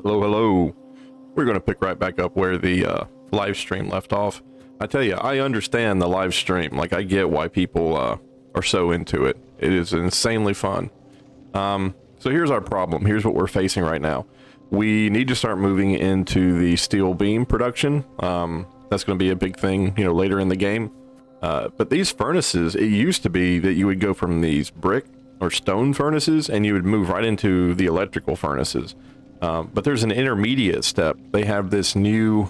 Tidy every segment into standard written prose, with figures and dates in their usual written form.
Hello, hello. We're going to pick right back up where the live stream left off. I tell you, I understand the live stream. Like, I get why people are so into it. It is insanely fun. So here's our problem. Here's what we're facing right now. We need to start moving into the steel beam production. That's going to be a big thing, you know, later in the game. But these furnaces, it used to be that you would go from these brick or stone furnaces and you would move right into the electrical furnaces. But there's an intermediate step. They have this new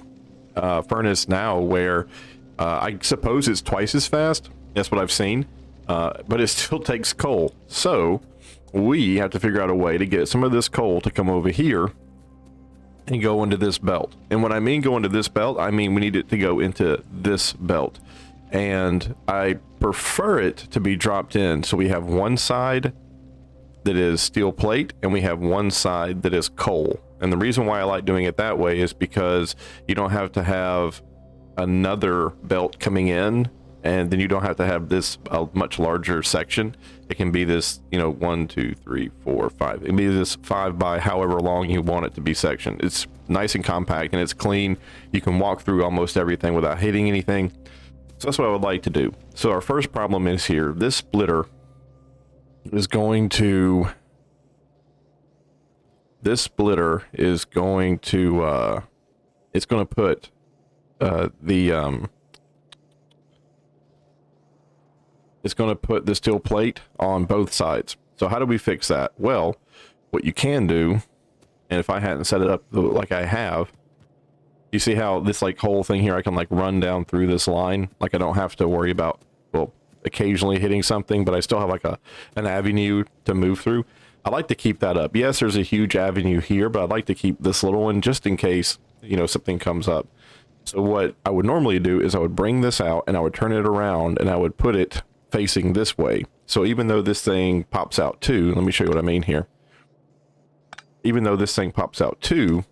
furnace now where I suppose it's twice as fast. That's what I've seen. But it still takes coal. So we have to figure out a way to get some of this coal to come over here and go into this belt. And when I mean go into this belt, I mean we need it to go into this belt. And I prefer it to be dropped in. So we have one side that is steel plate and we have one side that is coal. And the reason why I like doing it that way is because you don't have to have another belt coming in, and then you don't have to have this a much larger section. It can be this, you know, 1, 2, 3, 4, 5. It can be this 5 by however long you want it to be sectioned. It's nice and compact and it's clean. You can walk through almost everything without hitting anything. So that's what I would like to do. So our first problem is here. This splitter is going to it's going to put it's going to put the steel plate on both sides. So how do we fix that? Well, what you can do, and if I hadn't set it up like I have, you see how this like whole thing here, I can like run down through this line. Like I don't have to worry about, well, occasionally hitting something, but I still have like an avenue to move through. I like to keep that up. Yes, there's a huge avenue here, but I'd like to keep this little one just in case, you know, something comes up. So what I would normally do is I would bring this out and I would turn it around and I would put it facing this way. So even though this thing pops out too, let me show you what I mean here. Even though this thing pops out too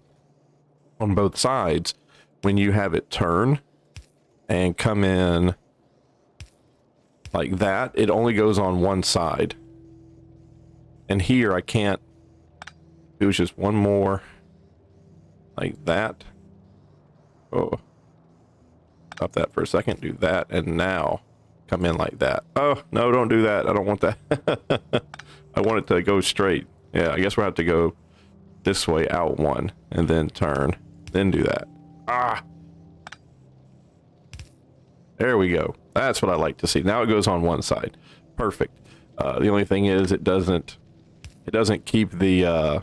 on both sides, when you have it turn and come in like that, it only goes on one side. And here I can't, it was just one more like that. Oh, stop that for a second, do that, and now come in like that. Oh, no, don't do that. I don't want that. I want it to go straight. Yeah, I guess we'll have to go this way out one and then turn, then do that. Ah, there we go. That's what I like to see. Now it goes on one side. Perfect. The only thing is it doesn't keep the,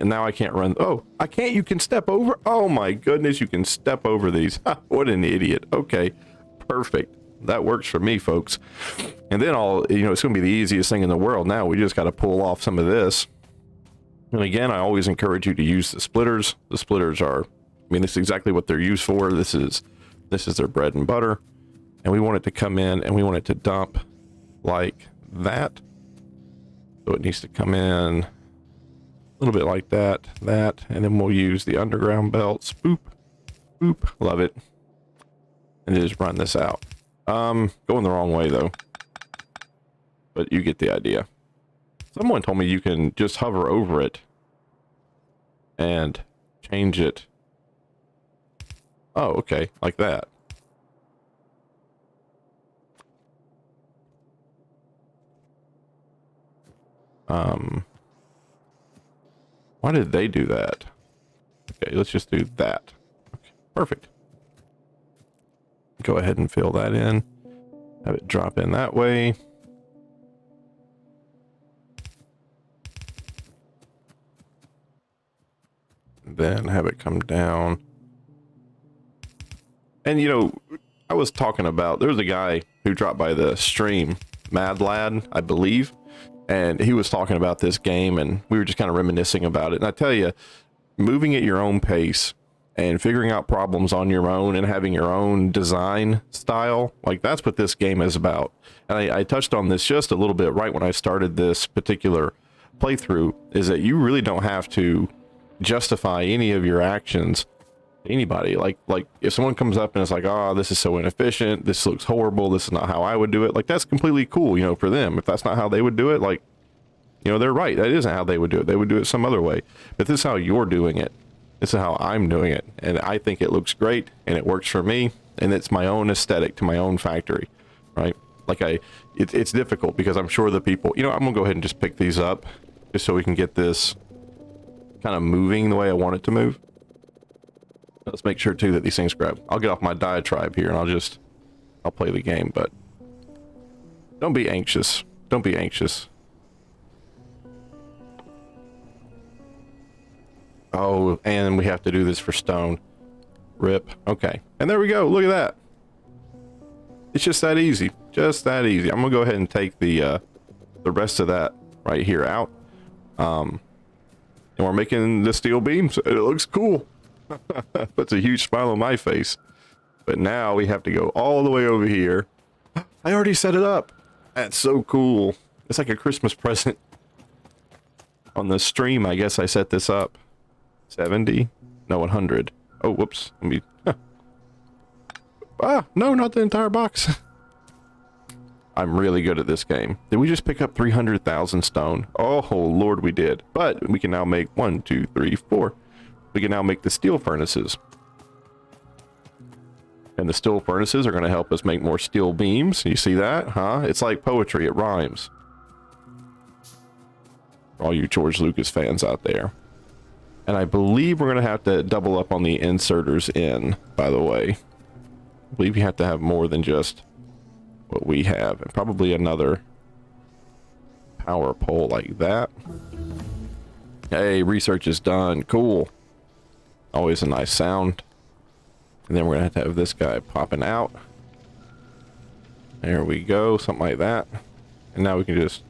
now I can't run. Oh, I can't. You can step over. Oh my goodness. You can step over these. What an idiot. Okay. Perfect. That works for me, folks. And then it's going to be the easiest thing in the world. Now we just got to pull off some of this. And again, I always encourage you to use the splitters. The splitters are, I mean, this is exactly what they're used for. This is their bread and butter. And we want it to come in and we want it to dump like that. So it needs to come in a little bit like that, and then we'll use the underground belts. Boop, boop, love it. And just run this out. Going the wrong way though, but you get the idea. Someone told me you can just hover over it and change it. Oh, okay, like that. Why did they do that? Okay, let's just do that. Okay, perfect. Go ahead and fill that in. Have it drop in that way. Then have it come down. And you know, I was talking about, there was a guy who dropped by the stream, Mad Lad, I believe. And he was talking about this game and we were just kind of reminiscing about it. And I tell you, moving at your own pace and figuring out problems on your own and having your own design style, like that's what this game is about. And I touched on this just a little bit right when I started this particular playthrough, is that you really don't have to justify any of your actions to anybody. Like if someone comes up and it's like, oh, this is so inefficient, this looks horrible, this is not how I would do it, like that's completely cool, you know, for them. If that's not how they would do it, like You know, they're right. That isn't how they would do it. They would do it some other way. But this is how you're doing it. This is how I'm doing it. And I think it looks great and it works for me. And it's my own aesthetic to my own factory, right? Like it's difficult because I'm sure the people, you know, I'm gonna go ahead and just pick these up just so we can get this kind of moving the way I want it to move. Let's make sure too that these things grab. I'll get off my diatribe here and I'll play the game, but don't be anxious. Don't be anxious. Oh, and we have to do this for stone. Rip. Okay. And there we go. Look at that. It's just that easy. Just that easy. I'm gonna go ahead and take the rest of that right here out. And we're making the steel beams. It looks cool. Puts a huge smile on my face. But now we have to go all the way over here. I already set it up. That's so cool. It's like a Christmas present. On the stream, I guess I set this up. 70? No, 100. Oh, whoops. Let me... Ah, no, not the entire box. I'm really good at this game. Did we just pick up 300,000 stone? Oh, Lord, we did. But we can now make 1, 2, 3, 4. We can now make the steel furnaces. And the steel furnaces are going to help us make more steel beams. You see that? Huh? It's like poetry. It rhymes. For all you George Lucas fans out there. And I believe we're going to have to double up on the inserters in, by the way. I believe you have to have more than just what we have. And probably another power pole like that. Hey, research is done. Cool. Always a nice sound. And then we're going to have this guy popping out. There we go. Something like that. And now we can just,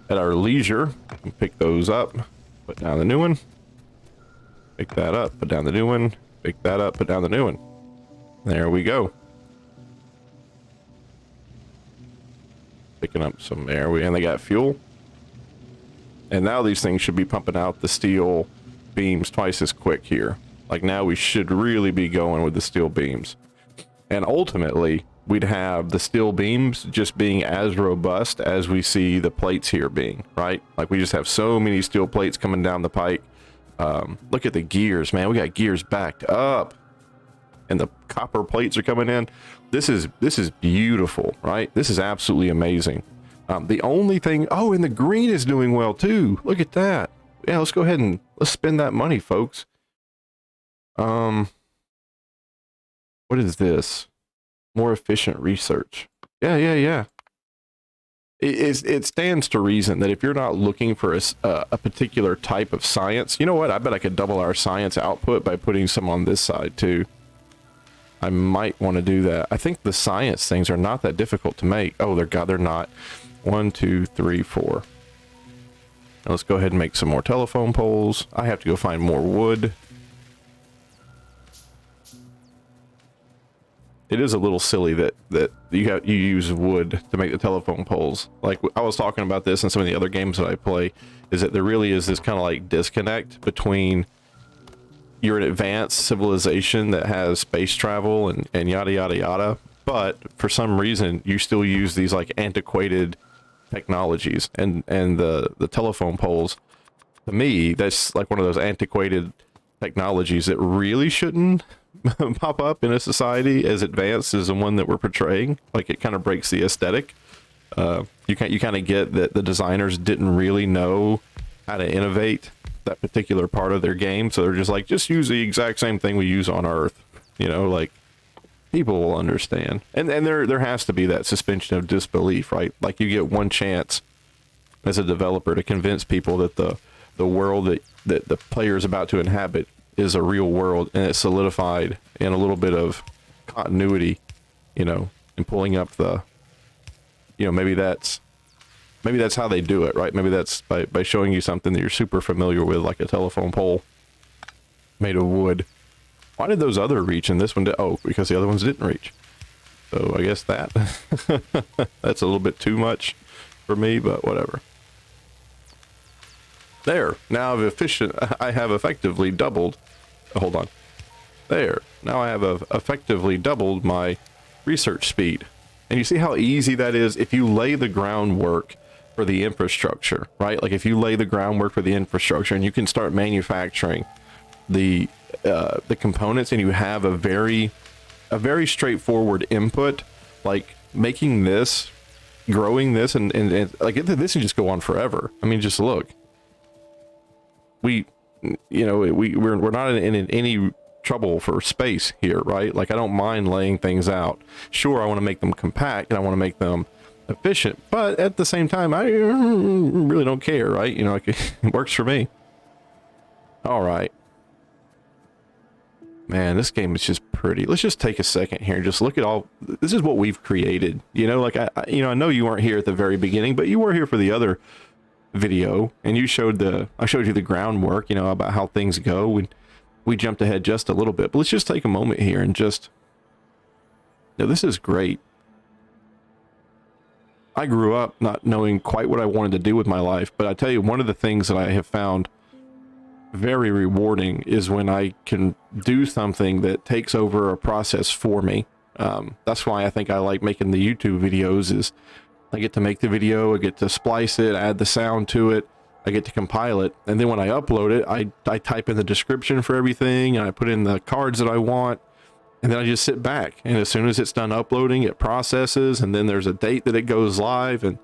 at our leisure, pick those up. Put down the new one. Pick that up. Put down the new one. Pick that up. Put down the new one. There we go. Picking up some air. And they got fuel. And now these things should be pumping out the steel beams twice as quick here. Like now we should really be going with the steel beams. And ultimately, we'd have the steel beams just being as robust as we see the plates here being, right? Like we just have so many steel plates coming down the pike. Look at the gears, man. We got gears backed up. And the copper plates are coming in. This is beautiful, right? This is absolutely amazing. The only thing, oh, and the green is doing well too. Look at that. Yeah, let's go ahead and let's spend that money, folks. What is this? More efficient research. Yeah. It stands to reason that if you're not looking for a particular type of science, you know what? I bet I could double our science output by putting some on this side too. I might want to do that. I think the science things are not that difficult to make. Oh, they're not. 1, 2, 3, 4. Now let's go ahead and make some more telephone poles. I have to go find more wood. It is a little silly that you use wood to make the telephone poles. Like I was talking about this in some of the other games that I play, is that there really is this kind of like disconnect between you're an advanced civilization that has space travel and yada yada yada, but for some reason you still use these like antiquated technologies and the telephone poles. To me, that's like one of those antiquated technologies that really shouldn't pop up in a society as advanced as the one that we're portraying. Like it kind of breaks the aesthetic. You kind of get that the designers didn't really know how to innovate that particular part of their game, so they're just like, just use the exact same thing we use on Earth. You know, like people will understand. And there has to be that suspension of disbelief, right? Like you get one chance as a developer to convince people that the world that the player is about to inhabit is a real world, and it's solidified in a little bit of continuity, you know, and pulling up the, you know, maybe that's how they do it, right? Maybe that's by showing you something that you're super familiar with, like a telephone pole made of wood. Why did those other reach and this one did? Oh, because the other ones didn't reach. So I guess that that's a little bit too much for me, but whatever. There, now I have effectively doubled. Hold on. There, now I have effectively doubled my research speed. And you see how easy that is? If you lay the groundwork for the infrastructure, right? Like if you lay the groundwork for the infrastructure and you can start manufacturing the components, and you have a very straightforward input, like making this, growing this, and like this can just go on forever. I mean, just look, we're not in any trouble for space here, right? Like I don't mind laying things out. Sure, I want to make them compact and I want to make them efficient, but at the same time, I really don't care, right? You know, like, it works for me. All right. Man, this game is just pretty. Let's just take a second here and just look at all. This is what we've created. You know, like I know you weren't here at the very beginning, but you were here for the other video, and I showed you the groundwork, you know, about how things go. We jumped ahead just a little bit, but let's just take a moment here and just. You know, this is great. I grew up not knowing quite what I wanted to do with my life, but I tell you, one of the things that I have found very rewarding is when I can do something that takes over a process for me. That's why I think I like making the YouTube videos, is I get to make the video, I get to splice it, add the sound to it, I get to compile it, and then when I upload it, I type in the description for everything, and I put in the cards that I want, and then I just sit back, and as soon as it's done uploading, it processes, and then there's a date that it goes live, and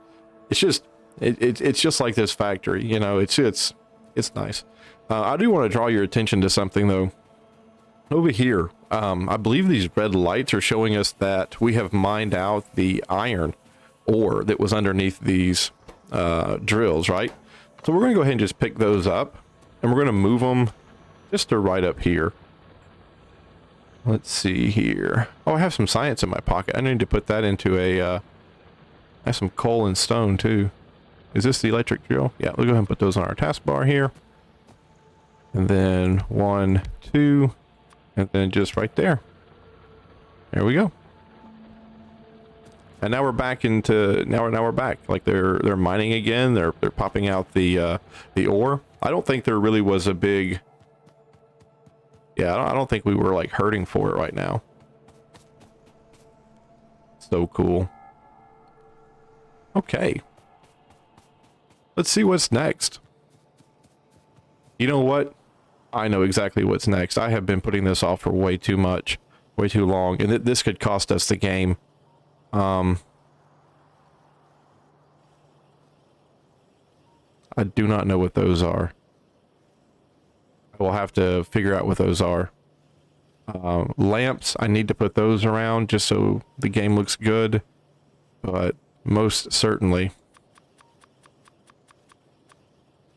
it's just it's just like this factory, you know. It's nice. I do want to draw your attention to something though. Over here, I believe these red lights are showing us that we have mined out the iron ore that was underneath these drills, right? So we're going to go ahead and just pick those up, and we're going to move them just to right up here. Let's see here. Oh, I have some science in my pocket. I need to put that into I have some coal and stone too. Is this the electric drill? Yeah, we'll go ahead and put those on our taskbar here. And then 1, 2, and then just right there. There we go. And now we're back into now we're back. Like they're mining again. They're popping out the ore. I don't think there really was a big. Yeah, I don't think we were like hurting for it right now. So cool. Okay. Let's see what's next. You know what? I know exactly what's next. I have been putting this off for way too long, and this could cost us the game. I do not know what those are. We'll have to figure out what those are. Lamps, I need to put those around just so the game looks good, but most certainly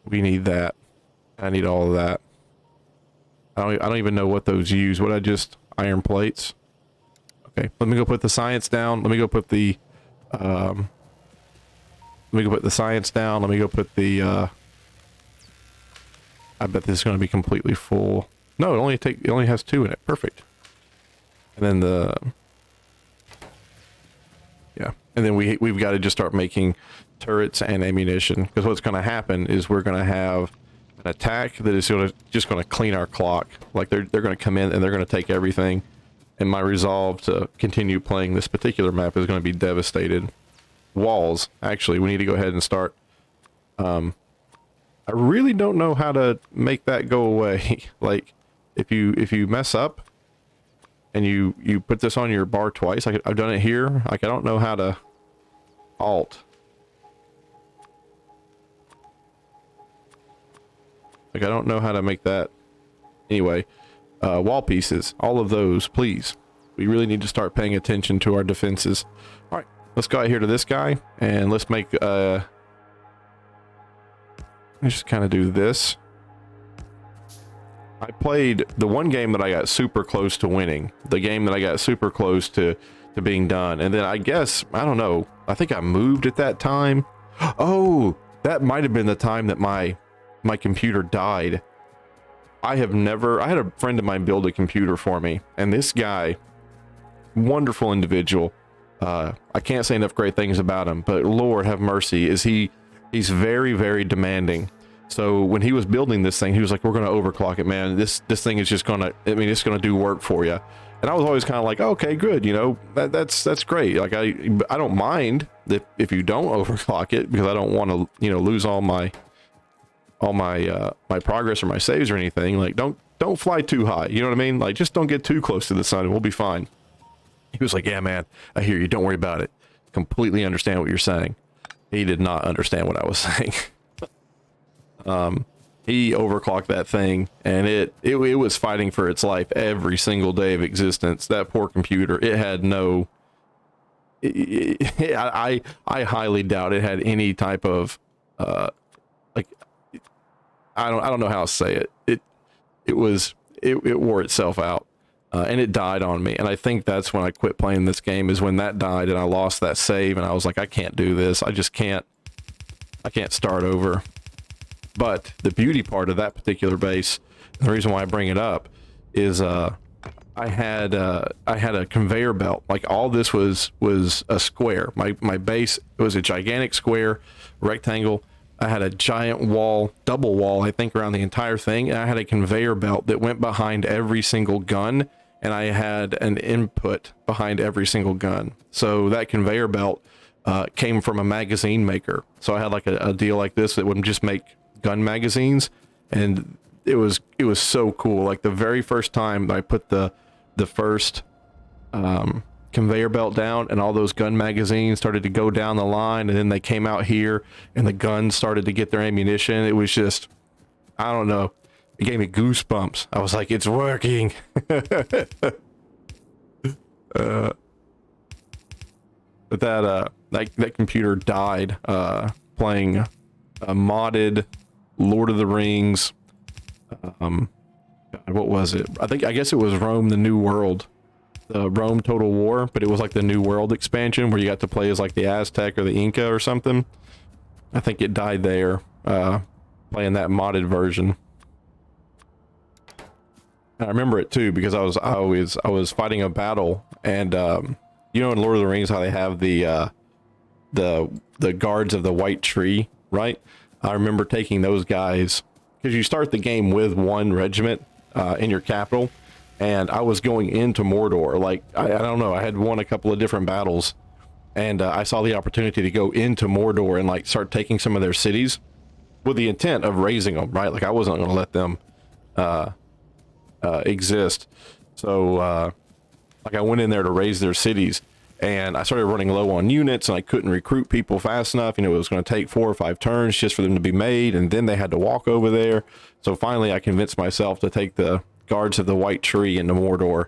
we need that. I need all of that. I don't even know what those use. What I just iron plates. Okay, let me go put the science down. Let me go put the science down. Let me go put the I bet this is going to be completely full. No, it only has 2 in it. Perfect. And then and then we've got to just start making turrets and ammunition, because what's going to happen is we're going to have an attack that is just going to clean our clock. Like they're going to come in and they're going to take everything, and my resolve to continue playing this particular map is going to be devastated. Walls, actually, we need to go ahead and start. I really don't know how to make that go away. Like if you mess up and you put this on your bar twice, like I've done it here, like I don't know how to alt. Like I don't know how to make that. Anyway, wall pieces, all of those, please. We really need to start paying attention to our defenses. All right, let's go out here to this guy, and let's make let's just kind of do this. I played the one game that I got super close to winning, the game that I got super close to being done, and then I guess, I don't know, I think I moved at that time. Oh, that might have been the time that my computer died. I had a friend of mine build a computer for me, and this guy, wonderful individual, I can't say enough great things about him, but Lord have mercy, he's very, very demanding. So when he was building this thing, he was like, we're going to overclock it, man. This thing is just going to, I mean, it's going to do work for you. And I was always kind of like, okay, good, you know, that's great. Like I don't mind if you don't overclock it, because I don't want to, you know, lose all my my progress or my saves or anything. Like don't fly too high, you know what I mean? Like just don't get too close to the sun and we'll be fine. He was like, yeah, man, I hear you, don't worry about it. Completely understand what you're saying. He did not understand what I was saying. He overclocked that thing, and it was fighting for its life every single day of existence. That poor computer, it had no, I highly doubt it had any type of, like, I don't know how to say it. It wore itself out, and it died on me. And I think that's when I quit playing this game, is when that died and I lost that save, and I was like, I can't do this. I can't start over. But the beauty part of that particular base, the reason why I bring it up, is I had a conveyor belt. Like all this was a square. My base was a gigantic square, rectangle. I had a giant wall, double wall, I think, around the entire thing. And I had a conveyor belt that went behind every single gun, and I had an input behind every single gun. So that conveyor belt came from a magazine maker. So I had like a deal like this that would just make gun magazines, and it was so cool. Like the very first time I put the first conveyor belt down, and all those gun magazines started to go down the line, and then they came out here and the guns started to get their ammunition. It was just, I don't know, it gave me goosebumps. I was like, it's working. But that computer died playing a modded Lord of the Rings, God, what was it? I guess it was Rome the New World, the Rome Total War, but it was like the New World expansion where you got to play as like the Aztec or the Inca or something. I think it died there, playing that modded version. And I remember it too, because I was fighting a battle, and you know, in Lord of the Rings how they have the guards of the White Tree, right? I remember taking those guys, because you start the game with one regiment in your capital, and I was going into Mordor. Like I don't know, I had won a couple of different battles, and I saw the opportunity to go into Mordor and like start taking some of their cities with the intent of raising them, right? Like I wasn't going to let them exist. So like I went in there to raise their cities, and I started running low on units, and I couldn't recruit people fast enough. You know, it was going to take 4 or 5 turns just for them to be made, and then they had to walk over there. So finally I convinced myself to take the guards of the White Tree into Mordor.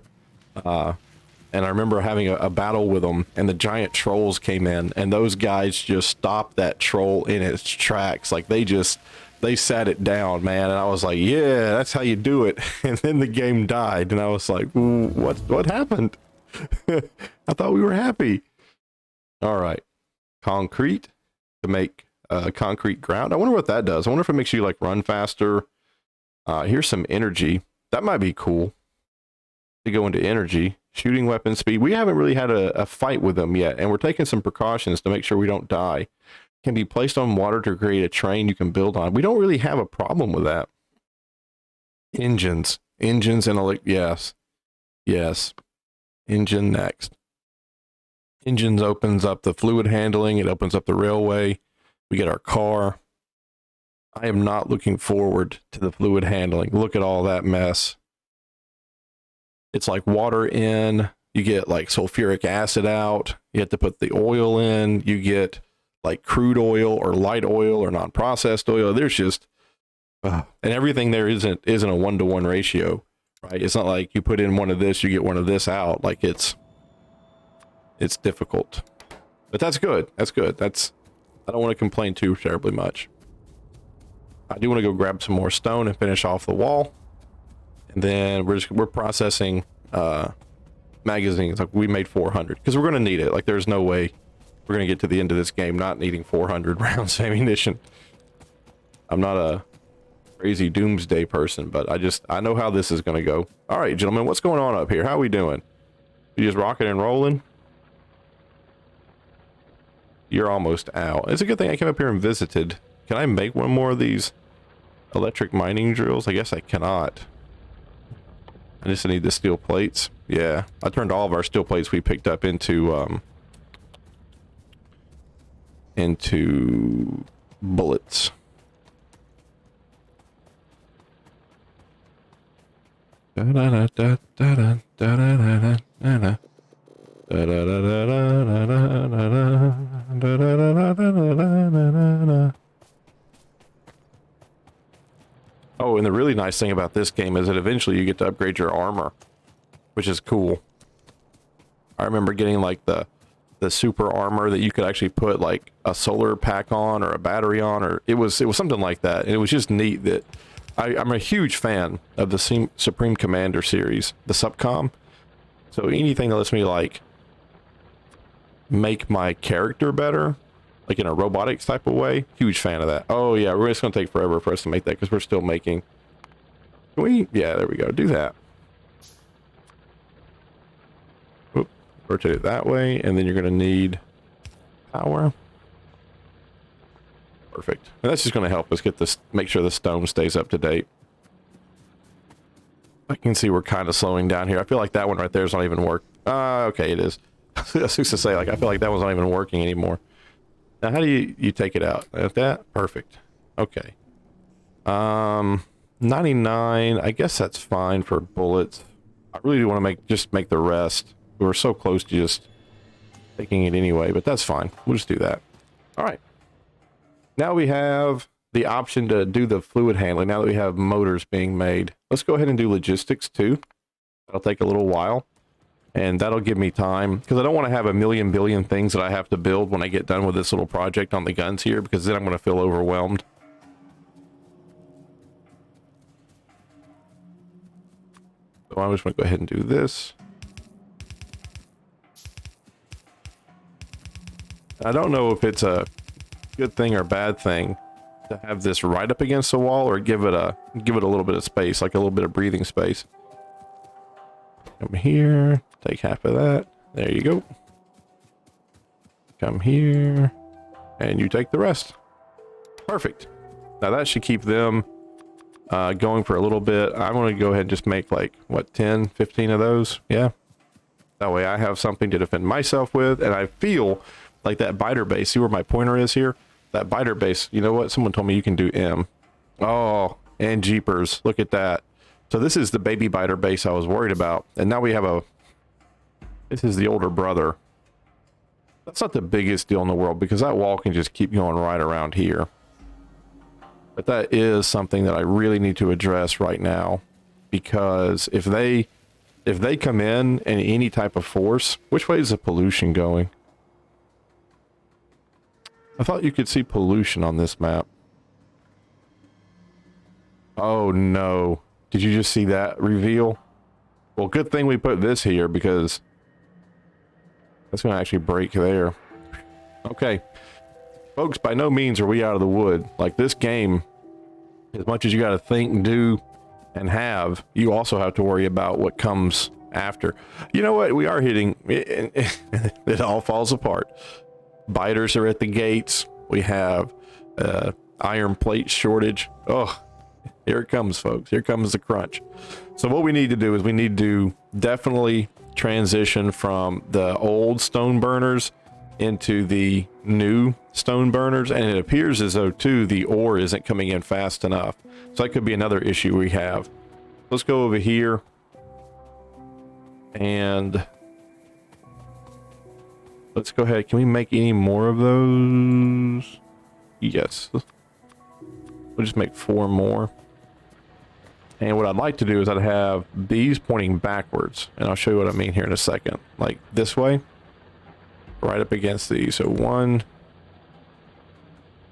And I remember having a battle with them, and the giant trolls came in, and those guys just stopped that troll in its tracks. Like they sat it down, man. And I was like, yeah, that's how you do it. And then the game died, and I was like, what happened? I thought we were happy. All right, concrete to make concrete ground. I wonder what that does. I wonder if it makes you like run faster. Here's some energy. That might be cool to go into energy. Shooting weapon speed. We haven't really had a fight with them yet, and we're taking some precautions to make sure we don't die. Can be placed on water to create a train you can build on. We don't really have a problem with that. Engines and yes. Engine next. Engines opens up the fluid handling. It opens up the railway. We get our car. I am not looking forward to the fluid handling. Look at all that mess. It's like water in. You get like sulfuric acid out. You have to put the oil in. You get like crude oil or light oil or non-processed oil. There's just, and everything there isn't a 1-to-1 ratio. Right? It's not like you put in one of this, you get one of this out. Like it's difficult, but that's good. That's good. I don't want to complain too terribly much. I do want to go grab some more stone and finish off the wall, and then we're processing magazines. Like we made 400 because we're going to need it. Like there's no way we're going to get to the end of this game not needing 400 rounds of ammunition. I'm not a crazy doomsday person, but I know how this is going to go. All right, gentlemen, what's going on up here? How are we doing? We just rocking and rolling? You're almost out. It's a good thing I came up here and visited. Can I make one more of these electric mining drills? I guess I cannot. I just need the steel plates. Yeah, I turned all of our steel plates we picked up into bullets. Oh, and the really nice thing about this game is that eventually you get to upgrade your armor, which is cool. I remember getting like the super armor that you could actually put like a solar pack on or a battery on, or it was something like that. And it was just neat that I'm a huge fan of the Supreme Commander series, the Subcom. So anything that lets me like make my character better, like in a robotics type of way, huge fan of that. Oh yeah, we're just gonna take forever for us to make that because we're still making. Can we? Yeah, there we go. Do that. Oop, rotate it that way, and then you're gonna need power. Perfect. And that's just gonna help us get this, make sure the stone stays up to date. I can see we're kind of slowing down here. I feel like that one right there is not even work. Okay, it is. I was supposed to say, like, I feel like that one's not even working anymore. Now, how do you take it out? Like that? Perfect. Okay. 99. I guess that's fine for bullets. I really do want to make the rest. We were so close to just taking it anyway, but that's fine. We'll just do that. All right. Now we have the option to do the fluid handling. Now that we have motors being made, let's go ahead and do logistics too. That'll take a little while. And that'll give me time, because I don't want to have a million billion things that I have to build when I get done with this little project on the guns here, because then I'm going to feel overwhelmed. So I'm just going to go ahead and do this. I don't know if it's a good thing or bad thing to have this right up against the wall, or give it a little bit of space, like a little bit of breathing space. Come here, take half of that. There you go. Come here, and you take the rest. Perfect. Now that should keep them going for a little bit. I'm going to go ahead and just make like, what, 10, 15 of those? Yeah. That way I have something to defend myself with, and I feel like that biter base. See where my pointer is here? That biter base, you know what? Someone told me you can do M. Oh, and jeepers. Look at that. So this is the baby biter base I was worried about. And now we have this is the older brother. That's not the biggest deal in the world, because that wall can just keep going right around here. But that is something that I really need to address right now, because if they come in any type of force, which way is the pollution going? I thought you could see pollution on this map. Oh no. Did you just see that reveal? Well, good thing we put this here, because that's going to actually break there. Okay. Folks, by no means are we out of the wood. Like, this game, as much as you got to think and do and have, you also have to worry about what comes after. You know what? We are hitting... It all falls apart. Biters are at the gates. We have iron plate shortage. Oh, here it comes, folks. Here comes the crunch. So what we need to do is we need to definitely transition from the old stone burners into the new stone burners. And it appears as though, too, the ore isn't coming in fast enough. So that could be another issue we have. Let's go over here. And let's go ahead. Can we make any more of those? Yes. We'll just make 4 more. And what I'd like to do is I'd have these pointing backwards. And I'll show you what I mean here in a second. Like this way. Right up against these. So 1.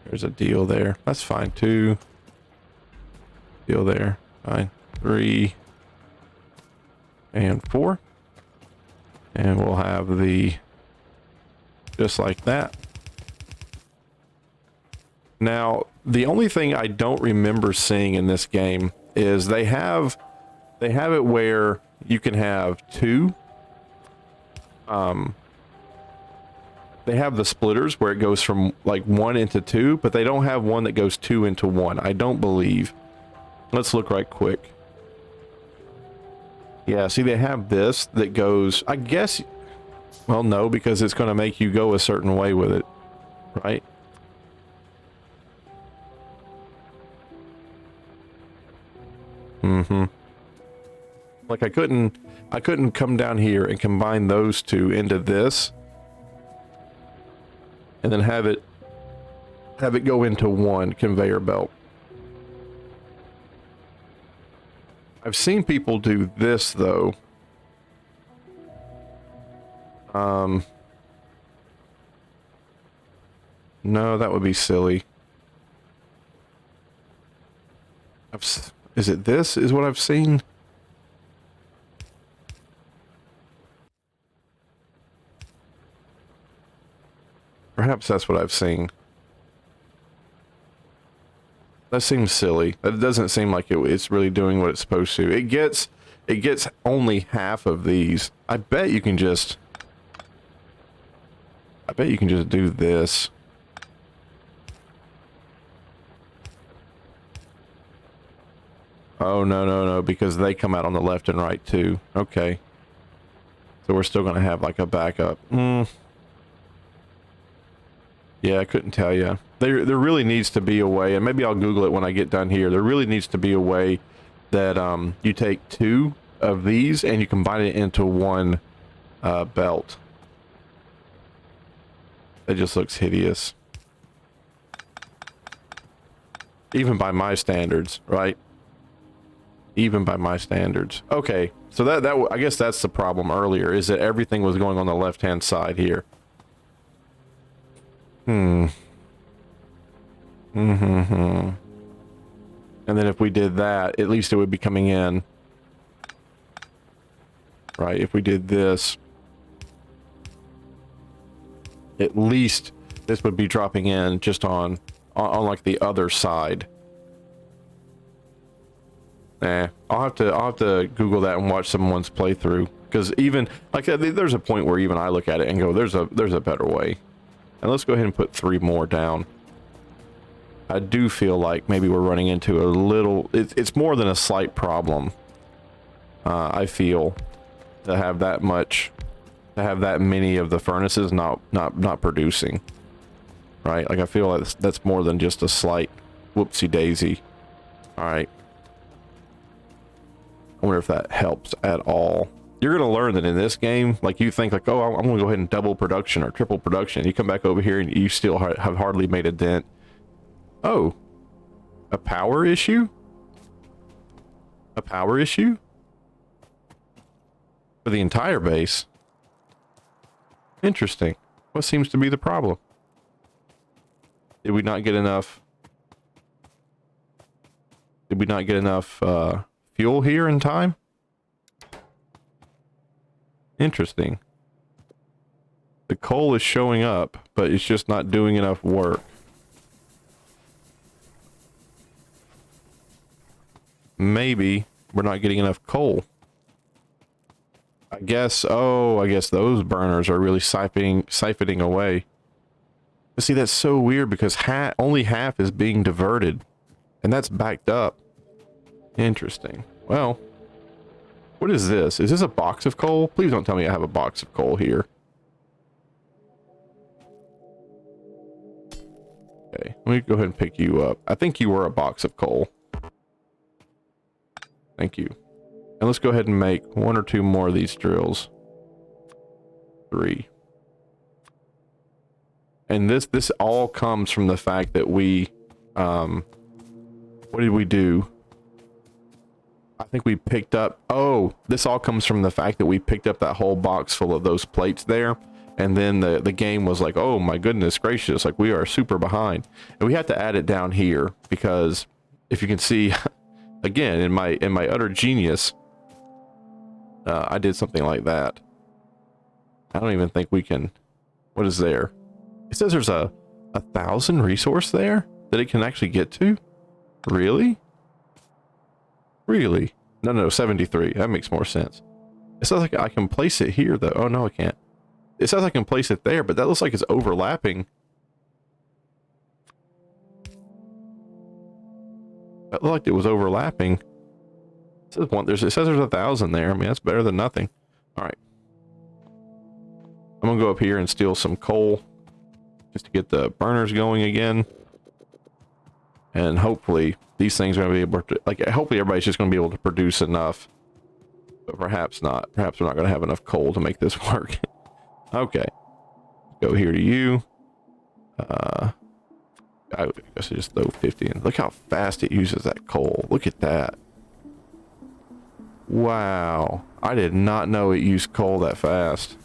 There's a deal there. That's fine. 2. Deal there. Fine. 3. And 4. And we'll have the... just like that. Now, the only thing I don't remember seeing in this game is they have it where you can have 2. They have the splitters where it goes from like 1 into 2, but they don't have one that goes 2 into 1. I don't believe. Let's look right quick. Yeah, see, they have this that goes, I guess, well, no, because it's going to make you go a certain way with it, right? Mm-hmm. Like I couldn't come down here and combine those two into this and then have it go into one conveyor belt. I've seen people do this though. No, that would be silly. Is it this is what I've seen? Perhaps that's what I've seen. That seems silly. That doesn't seem like it's really doing what it's supposed to. It gets only half of these. I bet you can just do this. Oh, no, because they come out on the left and right too. Okay. So we're still going to have like a backup. Yeah, I couldn't tell you. There really needs to be a way, and maybe I'll Google it when I get done here. There really needs to be a way that you take two of these and you combine it into one belt. It just looks hideous. Even by my standards, right? Even by my standards. Okay, so that I guess that's the problem earlier, is that everything was going on the left-hand side here. And then if we did that, at least it would be coming in. Right, if we did this, at least this would be dropping in just on like the other side. I'll have to Google that and watch someone's playthrough, because even like there's a point where even I look at it and go, there's a better way. And let's go ahead and put 3 more down. I do feel like maybe we're running into a little, it's more than a slight problem. I feel to have that many of the furnaces not producing. Right? Like I feel like that's more than just a slight whoopsie daisy. All right. I wonder if that helps at all. You're going to learn that in this game, like you think like, oh, I'm going to go ahead and double production or triple production. You come back over here and you still have hardly made a dent. Oh, a power issue? A power issue? For the entire base? Interesting. What seems to be the problem? Did we not get enough? Did we not get enough fuel here in time? Interesting. The coal is showing up, but it's just not doing enough work. Maybe we're not getting enough coal. I guess those burners are really siphoning away. But see, that's so weird because only half is being diverted, and that's backed up. Interesting. Well, what is this? Is this a box of coal? Please don't tell me I have a box of coal here. Okay, let me go ahead and pick you up. I think you were a box of coal. Thank you. And let's go ahead and make 1 or 2 more of these drills. 3. And this all comes from the fact that we, what did we do? I think we picked up, oh, this all comes from the fact that we picked up that whole box full of those plates there. And then the game was like, oh my goodness gracious, like we are super behind. And we had to add it down here because if you can see, again, in my utter genius, I did something like that. I don't even think we can, what is there? It says there's a 1,000 resource there that it can actually get to? Really? Really? No, 73. That makes more sense. It says like I can place it here though. Oh no, I can't. It says I can place it there, but that looks like it's overlapping. That looked like it was overlapping. It says there's 1,000 there. I mean, that's better than nothing. All right. I'm gonna go up here and steal some coal just to get the burners going again. And hopefully these things are gonna be able to, like, hopefully everybody's just gonna be able to produce enough. But perhaps not. Perhaps we're not gonna have enough coal to make this work. Okay. Go here to you. I guess I just throw 50 in. Look how fast it uses that coal. Look at that. Wow. I did not know it used coal that fast.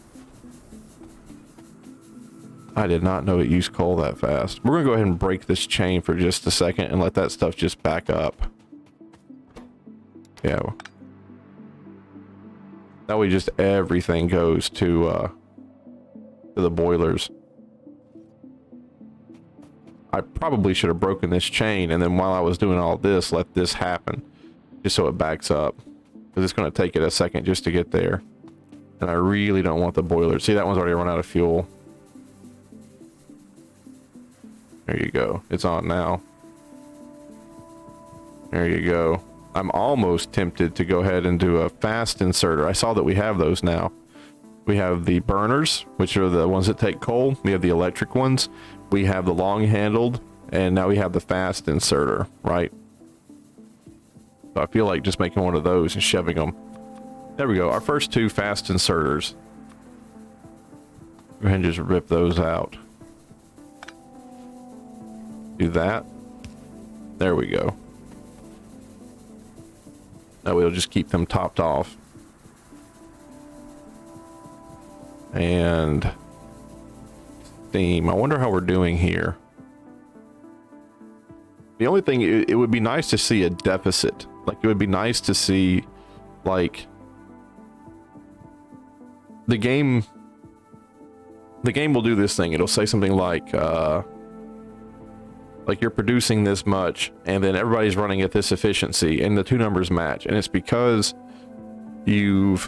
I did not know it used coal that fast. We're going to go ahead and break this chain for just a second and let that stuff just back up. Yeah. That way just everything goes to the boilers. I probably should have broken this chain, and then while I was doing all this, let this happen. Just so it backs up. Because it's going to take it a second just to get there. And I really don't want the boiler. See, that one's already run out of fuel. There you go. It's on now. There you go. I'm almost tempted to go ahead and do a fast inserter. I saw that we have those now. We have the burners, which are the ones that take coal. We have the electric ones. We have the long-handled. And now we have the fast inserter, right? So I feel like just making one of those and shoving them. There we go. Our first two fast inserters. Go ahead and just rip those out. Do that. There we go. Now we'll just keep them topped off. And steam. I wonder how we're doing here. The only thing, it would be nice to see a deficit. Like, it would be nice to see, like, the game will do this thing. It'll say something like you're producing this much, and then everybody's running at this efficiency, and the two numbers match. And it's because the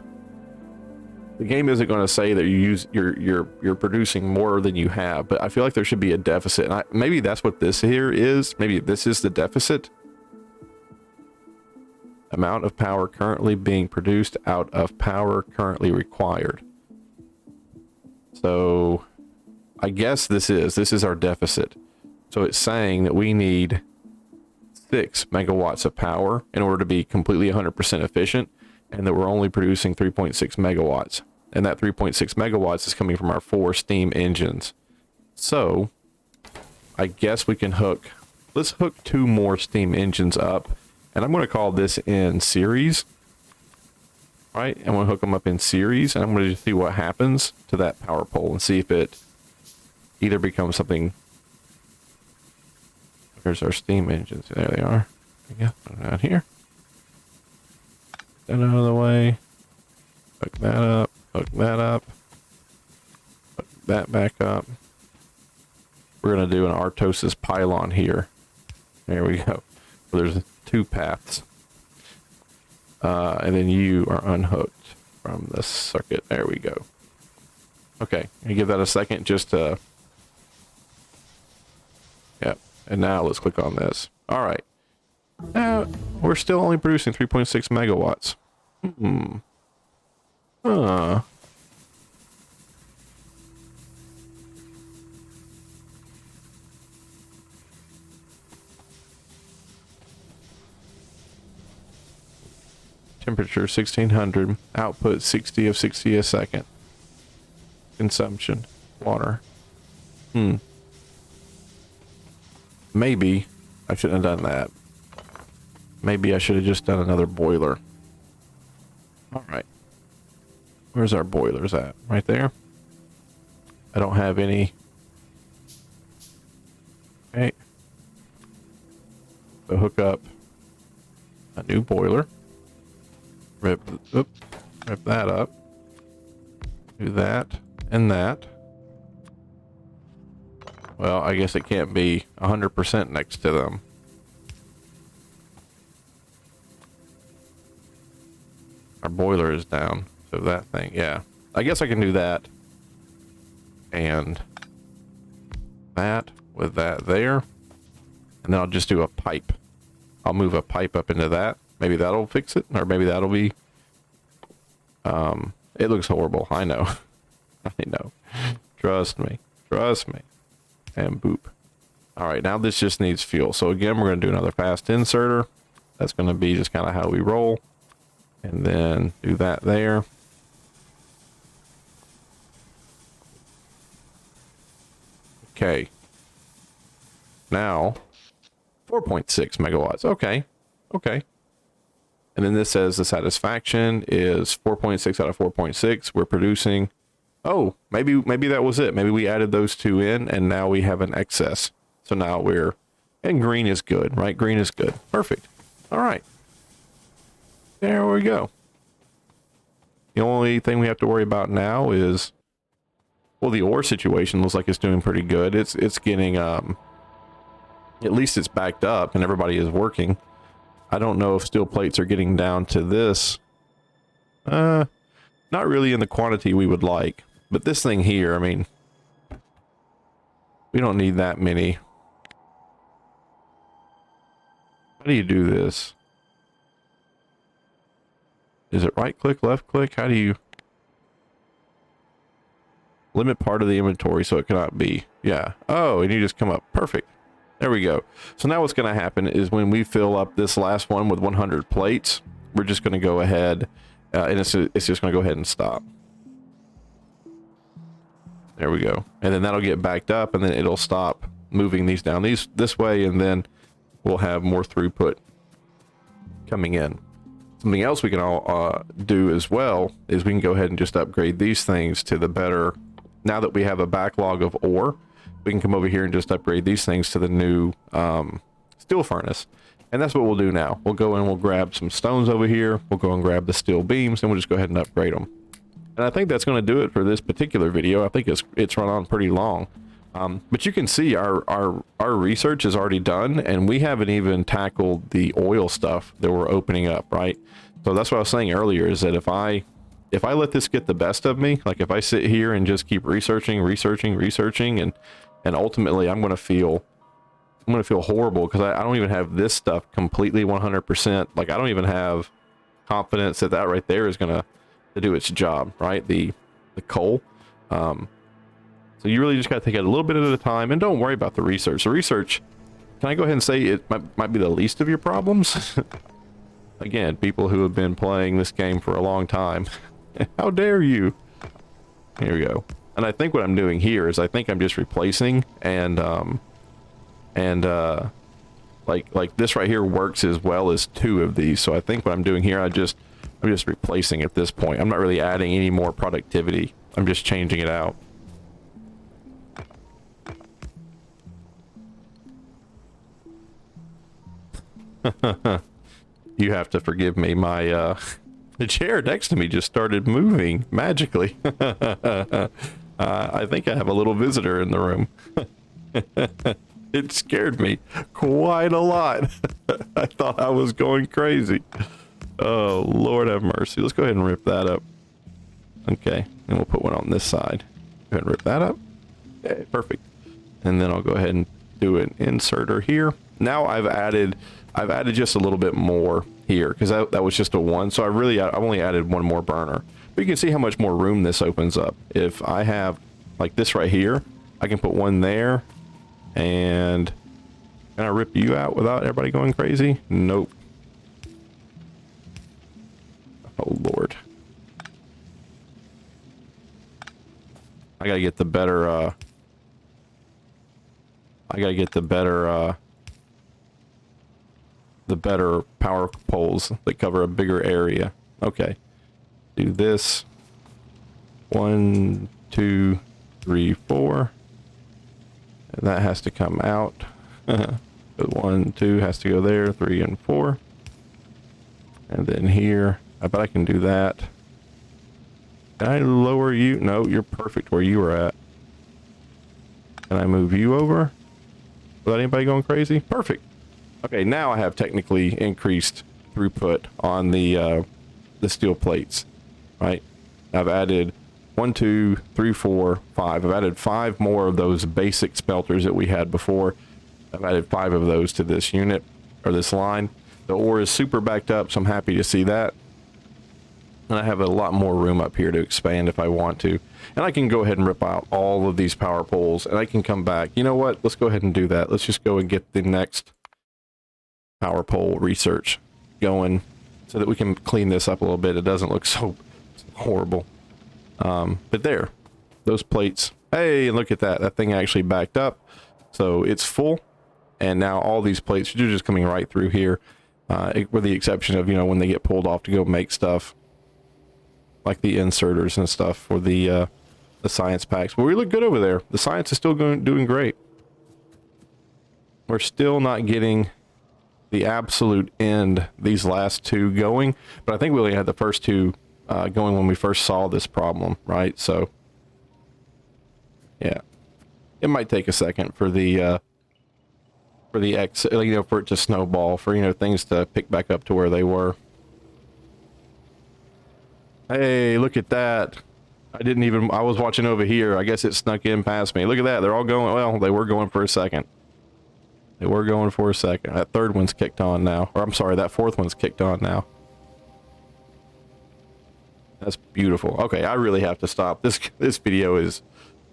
game isn't going to say that you're producing more than you have, but I feel like there should be a deficit. And maybe that's what this here is. Maybe this is the deficit. Amount of power currently being produced out of power currently required. So I guess this is our deficit. So it's saying that we need 6 megawatts of power in order to be completely 100% efficient, and that we're only producing 3.6 megawatts. And that 3.6 megawatts is coming from our 4 steam engines. So I guess we can let's hook 2 more steam engines up, and I'm going to call this in series. Right? I'm going to hook them up in series, and I'm going to see what happens to that power pole and see if it either becomes something. Here's our steam engines. There they are. Yeah, put them out here. That out of the way. Hook that up. Hook that up. Hook that back up. We're going to do an artosis pylon here. There we go. So there's 2 paths. And then you are unhooked from the circuit. There we go. Okay, I give that a second just to... Yep. And now let's click on this. All right. Now, we're still only producing 3.6 megawatts. Huh. Temperature 1600. Output 60 of 60 a second. Consumption. Water. Maybe I shouldn't have done that. Maybe I should have just done another boiler. Alright. Where's our boilers at? Right there? I don't have any. Okay. So hook up a new boiler. Rip that up. Do that and that. Well, I guess it can't be 100% next to them. Our boiler is down. So that thing, yeah. I guess I can do that. And that with that there. And then I'll just do a pipe. I'll move a pipe up into that. Maybe that'll fix it, or maybe that'll be, it looks horrible. I know. I know. Trust me. Trust me. And boop. All right, now this just needs fuel. So again, we're going to do another fast inserter. That's going to be just kind of how we roll. And then do that there. Okay. Now, 4.6 megawatts. Okay. Okay. And then this says the satisfaction is 4.6 out of 4.6. We're producing. Oh, maybe that was it. Maybe we added those two in and now we have an excess. So now and green is good, right? Green is good. Perfect. All right. There we go. The only thing we have to worry about now is, well, the ore situation looks like it's doing pretty good. It's getting, at least it's backed up and everybody is working. I don't know if steel plates are getting down to this. Not really in the quantity we would like. But this thing here, I mean, we don't need that many. How do you do this? Is it right click, left click? How do you limit part of the inventory so it cannot be? Yeah. Oh, and you just come up. Perfect. There we go. So now what's going to happen is when we fill up this last one with 100 plates, we're just going to go ahead and it's just going to go ahead and stop. There we go. And then that'll get backed up and then it'll stop moving these down this way, and then we'll have more throughput coming in. Something else we can all do as well is we can go ahead and just upgrade these things to the better. Now that we have a backlog of ore, we can come over here and just upgrade these things to the new steel furnace. And that's what we'll do now. We'll go in, we'll grab some stones over here, we'll go and grab the steel beams, and we'll just go ahead and upgrade them. And I think that's going to do it for this particular video. I think it's run on pretty long. But you can see our research is already done, and we haven't even tackled the oil stuff that we're opening up, right? So that's what I was saying earlier, is that if I let this get the best of me, like if I sit here and just keep researching, and ultimately I'm going to feel horrible because I don't even have this stuff completely 100%. Like I don't even have confidence that right there is going to do its job, right? The coal. So you really just got to take it a little bit at a time, and don't worry about the research. The research, can I go ahead and say it might be the least of your problems? Again, people who have been playing this game for a long time. How dare you? Here we go. And I think what I'm doing here is I think I'm just replacing like this right here works as well as two of these. So I think what I'm doing here, I'm just replacing at this point. I'm not really adding any more productivity. I'm just changing it out. You have to forgive me. My the chair next to me just started moving magically. I think I have a little visitor in the room. It scared me quite a lot. I thought I was going crazy. Oh, Lord have mercy. Let's go ahead and rip that up. Okay, and we'll put one on this side. Go ahead and rip that up. Okay, perfect. And then I'll go ahead and do an inserter here. Now I've added just a little bit more here because that was just a one. So I've only added one more burner. But you can see how much more room this opens up. If I have like this right here, I can put one there. And can I rip you out without everybody going crazy? Nope. Oh Lord. I gotta get the better the better power poles that cover a bigger area. Okay. Do this. 1, 2, 3, 4. And that has to come out. 1, 2 has to go there. 3 and 4. And then here, I bet I can do that. Can I lower you? No, you're perfect where you were at. Can I move you over without anybody going crazy? Perfect. Okay, now I have technically increased throughput on the steel plates, right? I've added 1, 2, 3, 4, 5. I've added 5 more of those basic smelters that we had before. I've added 5 of those to this unit or this line. The ore is super backed up, so I'm happy to see that. And I have a lot more room up here to expand if I want to. And I can go ahead and rip out all of these power poles, and I can come back. You know what? Let's go ahead and do that. Let's just go and get the next power pole research going so that we can clean this up a little bit. It doesn't look so horrible. But there, those plates. Hey, look at that. That thing actually backed up. So it's full. And now all these plates are just coming right through here. With the exception of, you know, when they get pulled off to go make stuff. Like the inserters and stuff for the science packs. But we look good over there. The science is still doing great. We're still not getting the absolute end, these last two going. But I think we only had the first two going when we first saw this problem, right? So, yeah. It might take a second for the for it to snowball, for, you know, things to pick back up to where they were. Hey, look at that. I was watching over here. I guess it snuck in past me. Look at that. They're all going, well, they were going for a second. They were going for a second. That third one's kicked on now. Or I'm sorry, that fourth one's kicked on now. That's beautiful. Okay, I really have to stop. This video is,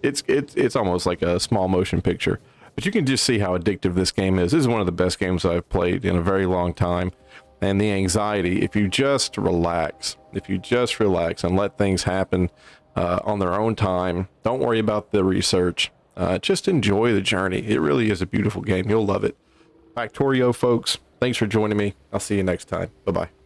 it's almost like a small motion picture. But you can just see how addictive this game is. This is one of the best games I've played in a very long time. And the anxiety, if you just relax and let things happen on their own time, don't worry about the research, just enjoy the journey. It really is a beautiful game. You'll love it. Factorio, folks, thanks for joining me. I'll see you next time. Bye-bye.